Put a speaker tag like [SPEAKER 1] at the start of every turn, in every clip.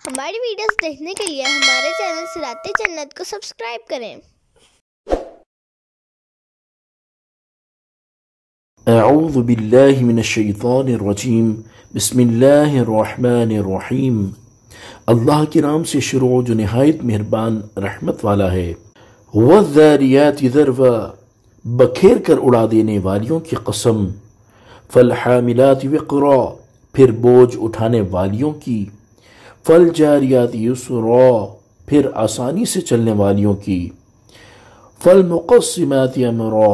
[SPEAKER 1] ہماری ویڈیوز دیکھنے کے لیے ہمارے چینل صراط جنت کو سبسکرائب کریں۔
[SPEAKER 2] اعوذ باللہ من الشیطان الرجیم، بسم اللہ الرحمن الرحیم۔ اللہ کے نام سے شروع جو نہایت مہربان رحمت والا ہے۔ والذاریات ذروا، بکھیر کر اڑا دینے والیوں کی قسم۔ فالحاملات وقرا، پھر بوجھ اٹھانے والیوں کی۔ فالجاریات یسرا، پھر آسانی سے چلنے والیوں کی۔ فالمقسمات امرا،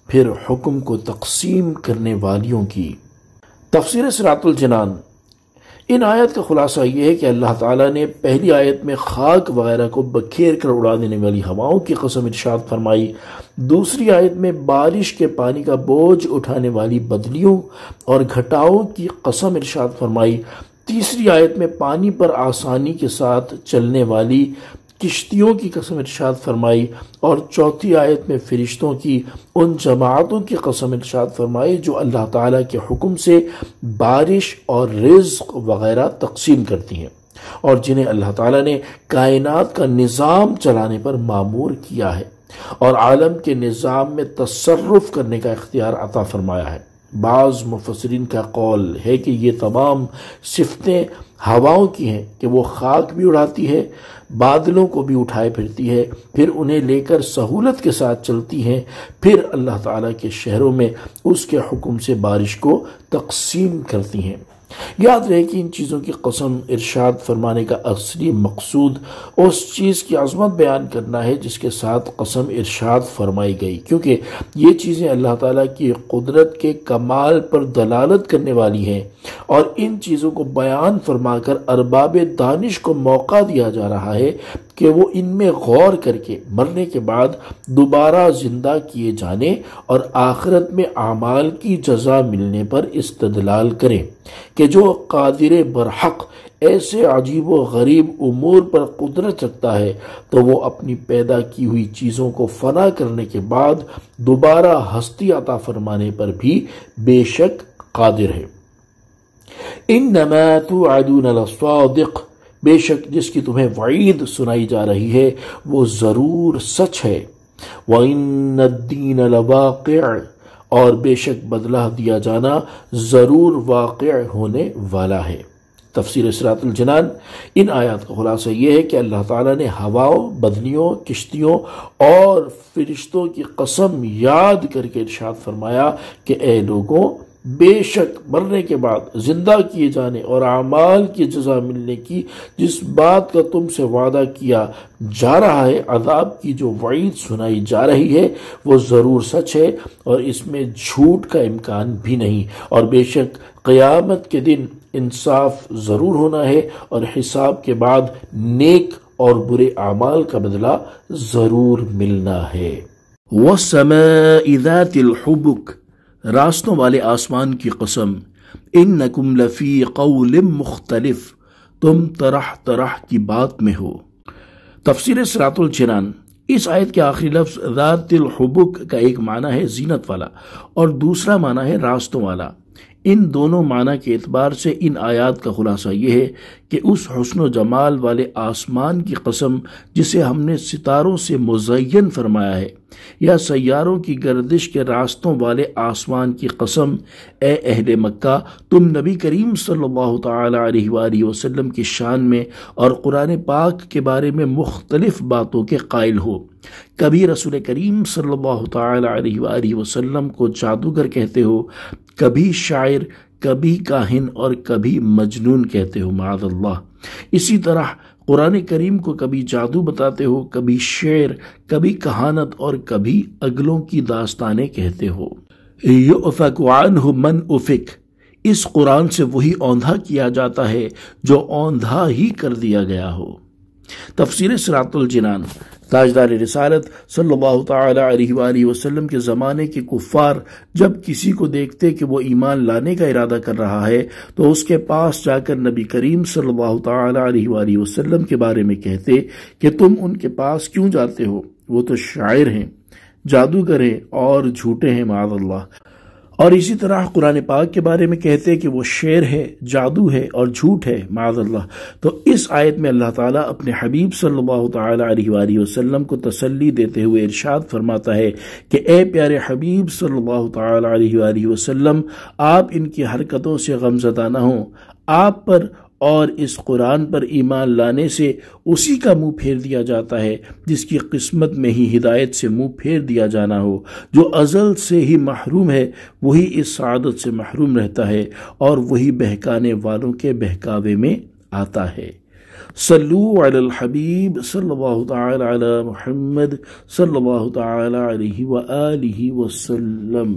[SPEAKER 2] پھر حکم کو تقسیم کرنے والیوں کی۔ تفسیر صراط الجنان۔ ان آیت کا خلاصہ یہ ہے کہ اللہ تعالیٰ نے پہلی آیت میں خاک وغیرہ کو بکھیر کر اڑا دینے والی ہواؤں کی قسم ارشاد فرمائی، دوسری آیت میں بارش کے پانی کا بوجھ اٹھانے والی بدلیوں اور گھٹاؤں کی قسم ارشاد فرمائی، تیسری آیت میں پانی پر آسانی کے ساتھ چلنے والی کشتیوں کی قسم ارشاد فرمائی، اور چوتھی آیت میں فرشتوں کی ان جماعتوں کی قسم ارشاد فرمائی جو اللہ تعالیٰ کے حکم سے بارش اور رزق وغیرہ تقسیم کرتی ہیں اور جنہیں اللہ تعالیٰ نے کائنات کا نظام چلانے پر مامور کیا ہے اور عالم کے نظام میں تصرف کرنے کا اختیار عطا فرمایا ہے۔ بعض مفسرین کا قول ہے کہ یہ تمام صفتیں ہواؤں کی ہیں کہ وہ خاک بھی اڑاتی ہے، بادلوں کو بھی اٹھائے پھرتی ہے، پھر انہیں لے کر سہولت کے ساتھ چلتی ہیں، پھر اللہ تعالیٰ کے شہروں میں اس کے حکم سے بارش کو تقسیم کرتی ہیں۔ یاد رہے کہ ان چیزوں کی قسم ارشاد فرمانے کا اصلی مقصود اس چیز کی عظمت بیان کرنا ہے جس کے ساتھ قسم ارشاد فرمائی گئی، کیونکہ یہ چیزیں اللہ تعالیٰ کی قدرت کے کمال پر دلالت کرنے والی ہیں، اور ان چیزوں کو بیان فرما کر ارباب دانش کو موقع دیا جا رہا ہے کہ وہ ان میں غور کر کے مرنے کے بعد دوبارہ زندہ کیے جانے اور آخرت میں اعمال کی جزا ملنے پر استدلال کریں کہ جو قادر برحق ایسے عجیب و غریب امور پر قدرت رکھتا ہے تو وہ اپنی پیدا کی ہوئی چیزوں کو فنا کرنے کے بعد دوبارہ ہستی عطا فرمانے پر بھی بے شک قادر ہے۔ انما توعدون لصادق، بے شک جس کی تمہیں وعید سنائی جا رہی ہے وہ ضرور سچ ہے۔ وَإِنَّ الدِّينَ لَوَاقِعٌ، اور بے شک بدلہ دیا جانا ضرور واقع ہونے والا ہے۔ تفسیر صراط الجنان۔ ان آیات کا خلاصہ یہ ہے کہ اللہ تعالیٰ نے ہواؤں، بدلیوں، کشتیوں اور فرشتوں کی قسم یاد کر کے ارشاد فرمایا کہ اے لوگوں، بے شک مرنے کے بعد زندہ کیے جانے اور اعمال کی جزا ملنے کی جس بات کا تم سے وعدہ کیا جا رہا ہے، عذاب کی جو وعید سنائی جا رہی ہے وہ ضرور سچ ہے اور اس میں جھوٹ کا امکان بھی نہیں، اور بے شک قیامت کے دن انصاف ضرور ہونا ہے اور حساب کے بعد نیک اور برے اعمال کا بدلہ ضرور ملنا ہے۔ وَالسَّمَاءِ ذَاتِ الْحُبُكِ، راستوں والے آسمان کی قسم۔ انکم لفی قول مختلف، تم طرح طرح کی بات میں ہو۔ تفسیر صراط الجنان۔ اس آیت کے آخری لفظ ذات الحبک کا ایک معنی ہے زینت والا اور دوسرا معنی ہے راستوں والا۔ ان دونوں معنی کے اعتبار سے ان آیات کا خلاصہ یہ ہے کہ اس حسن و جمال والے آسمان کی قسم جسے ہم نے ستاروں سے مزین فرمایا ہے، یا سیاروں کی گردش کے راستوں والے آسمان کی قسم، اے اہل مکہ، تم نبی کریم صلی اللہ تعالی علیہ وآلہ وسلم کی شان میں اور قرآن پاک کے بارے میں مختلف باتوں کے قائل ہو۔ کبھی رسول کریم صلی اللہ تعالی علیہ وآلہ وسلم کو جادوگر کہتے ہو، کبھی شاعر، کبھی کاہن اور کبھی مجنون کہتے ہو، معاذ اللہ۔ اسی طرح قرآن کریم کو کبھی جادو بتاتے ہو، کبھی شعر، کبھی کہانت اور کبھی اگلوں کی داستانیں کہتے ہو۔ یؤفک عنہ من افک، اس قرآن سے وہی اوندھا کیا جاتا ہے جو اوندھا ہی کر دیا گیا ہو۔ تفسیر صراط الجنان۔ تاجدار رسالت صلی اللہ تعالی علیہ وآلہ وسلم کے زمانے کے کفار جب کسی کو دیکھتے کہ وہ ایمان لانے کا ارادہ کر رہا ہے تو اس کے پاس جا کر نبی کریم صلی اللہ تعالی علیہ وآلہ وسلم کے بارے میں کہتے کہ تم ان کے پاس کیوں جاتے ہو، وہ تو شاعر ہیں، جادوگر ہیں اور جھوٹے ہیں، معاذ اللہ۔ اور اسی طرح قرآن پاک کے بارے میں کہتے ہیں کہ وہ شعر ہے، جادو ہے اور جھوٹ ہے معاذ اللہ۔ تو اس آیت میں اللہ تعالیٰ اپنے حبیب صلی اللہ تعالیٰ علیہ وآلہ وسلم کو تسلی دیتے ہوئے ارشاد فرماتا ہے کہ اے پیارے حبیب صلی اللہ تعالیٰ علیہ وآلہ وسلم، آپ ان کی حرکتوں سے غمزدہ نہ ہوں، آپ پر اور اس قرآن پر ایمان لانے سے اسی کا منہ پھیر دیا جاتا ہے جس کی قسمت میں ہی ہدایت سے منہ پھیر دیا جانا ہو۔ جو ازل سے ہی محروم ہے وہی اس سعادت سے محروم رہتا ہے اور وہی بہکانے والوں کے بہکاوے میں آتا ہے۔ صلو علی الحبیب صلی اللہ تعالی علی محمد صلی اللہ تعالی علیہ وآلہ وسلم۔